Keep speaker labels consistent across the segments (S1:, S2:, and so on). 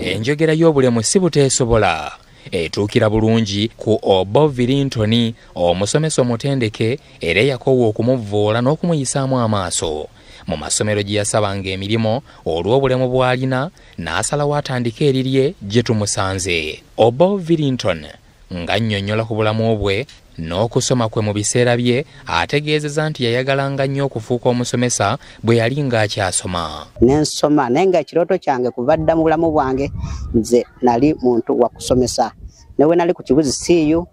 S1: enjogera y'obulemu si buteesobola etuukira bulungi ku Obo Virintoni omusomesa omutendeke era yakoowa okumuvvoola n'okumuyisaamu amaaso mu masomero gye yasabanga emirimu olw'obulemu bw'alina n'asalawo atandika erirye gye tumusanze. Obo Virinton ng'annyonnyola ku bulamu bwe n'okusoma kwe mu biseera bye ategeezezza nti yayagalanga nnyo okufuuka omusomesa bwe yali ng'akyasoma.
S2: Nensoma naye nga ekirooto kyange kuva dda mu bulamu bwange nze nali muntu wa kusomesa. Ne bwe nali ku kibuzi CU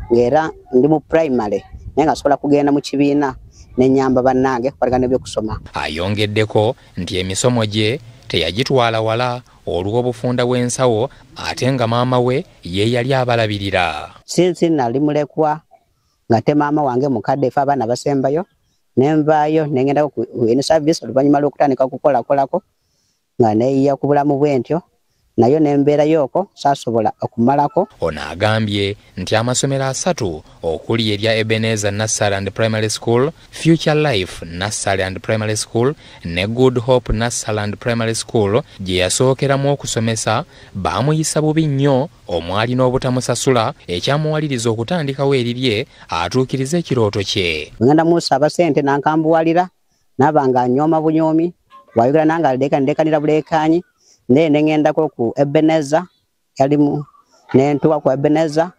S2: ng'era ndi mu primary naye nga sobola kugenda mu kibiina n'ennyamba bannange kukolagana ebyokusoma.
S1: Ayongeddeko nti emisomo gye teyagitwala wala olw'obufunda bw'ensawo ate nga maama we ye yali abalabirira.
S2: Since nali mulekwa ng'ate maama wange mukadde ffe abaana basembayo nenvaayo nengenda ku service oluvannyuma lw'okutandika okukolakolako nga neeyiya ku bulamu bw'entyo nayo nembeerayoko saasobola okumalako.
S1: Ono agambye nti amasomero 3 okuli erya Ebenezer Nursery and Primary School, Future Life Nursery and Primary School ne Good Hope Nursery and Primary School gye yasookeramu okusomesa baamuyisa bubi nnyo omwali n'obutamusasula ekyamuwaliriza okutandikawo erirye atuukirize ekirooto kye.
S2: Ngenda musaba ssente nankambuwalira nabanga anyooma bunyoomi wayogera nange aldekanira buleekaanyi nengendako ku Ebenezer yalimu nentuwa ku Ebenezer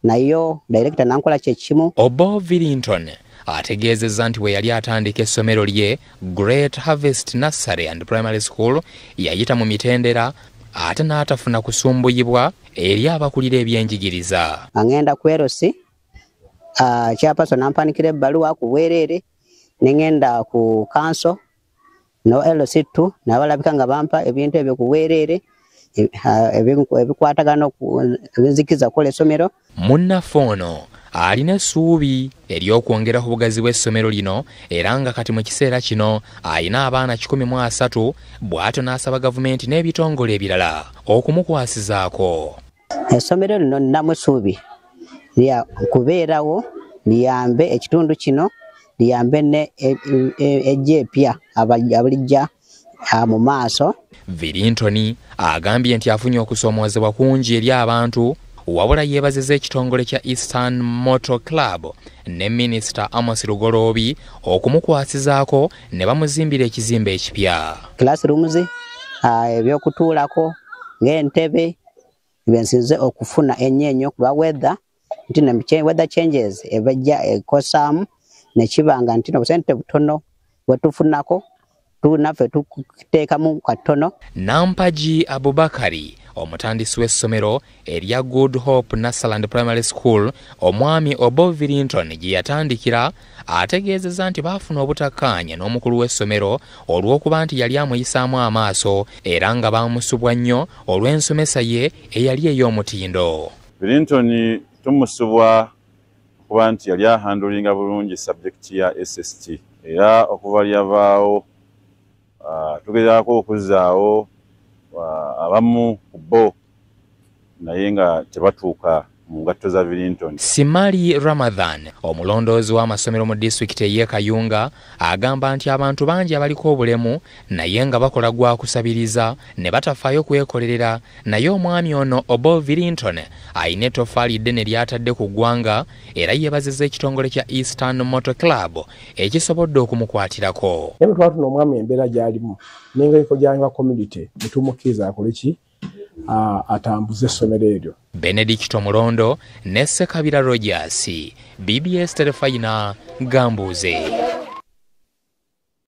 S2: nayo director nankola kyekimu.
S1: Obo Virinton ategeezezza nti bwe yali atandika essomero lye Great Harvest Nursery and Primary School yayita mu mitendera ate n'atafuna kusumbuyibwa eri abakulira ebyenjigiriza.
S2: Angenda ku Erosi chairperson nampanikira ebbaluwa ku Bwereere nengenda ku council no LC2 nabalabika nga bampa ebintu ebyo ku Bwereere ebikwatagana ebinzikiza kola essomero.
S1: Munnafoono alina essuubi ery'okwongera ku bugazi bw'essomero lino era nga kati mu kiseera kino alina abaana 13 bw'atyo n'asaba gavumenti n'ebitongole ebirala okumukwasizaako.
S2: Essomero lino nnamu essuubi lya kubeerawo liyambe ekitundu kino liyambe ne ejje epya abalijja mu maaso.
S1: Virintoni agambye nti afunye okusoomoozebwa kungi eri abantu wabula yeebazizza ekitongole kya Eastern Motor Club ne Minisita Amos Lugoloobi okumukwasizaako ne bamuzimbira ekizimbe ekipya.
S2: Classrooms ebyokutuulako ng'entebe bensinze okufuna ennyo ku lwa weather nti weather changes ebajja ekosaamu nekibanga nti obusente butono bwetufunako tunaffe tuteekamu katono.
S1: Nampaji Abubakari omutandisi w'essomero erya Good Hope Nursery and Primary School omwami Obo Virinton gye yatandikira ategeezezza nti baafuna obutakkaanya n'omukulu w'essomero olw'okuba nti yali amuyisaamu amaaso era nga baamusubwa nnyo olw'ensomesa ye eyali ey'omutindo.
S3: Virinton tumusubwa kuba nti yali ahandulinga bulungi subject ya SST era okuva lyavaawo tugezaako okuzzaawo abamu ku bo naye nga tebatuuka mu ngatto za Virinton.
S1: Simali Ramadhan omulondoozi w'amasomero mu disitulikiti ey'e Kayunga agamba nti abantu bangi abaliko obulemu naye nga bakola gwa kusabiriza ne batafaayo kwekolerera naye omwami ono Obo Virinton ayina ettoffaali ddene ly'atadde ku ggwanga era yeebazizza ekitongole kya Eastern Motor Club ekisobodde okumukwatirako.
S4: Naye twatuna omwami embeera gy'alimu n'engeri gy'alimu community ne tumukkiriza akole ki atambuze essomero eryo.
S1: Benedicto Mulondo ne Ssekabira Rogers, BBS Terefayina Gambuze.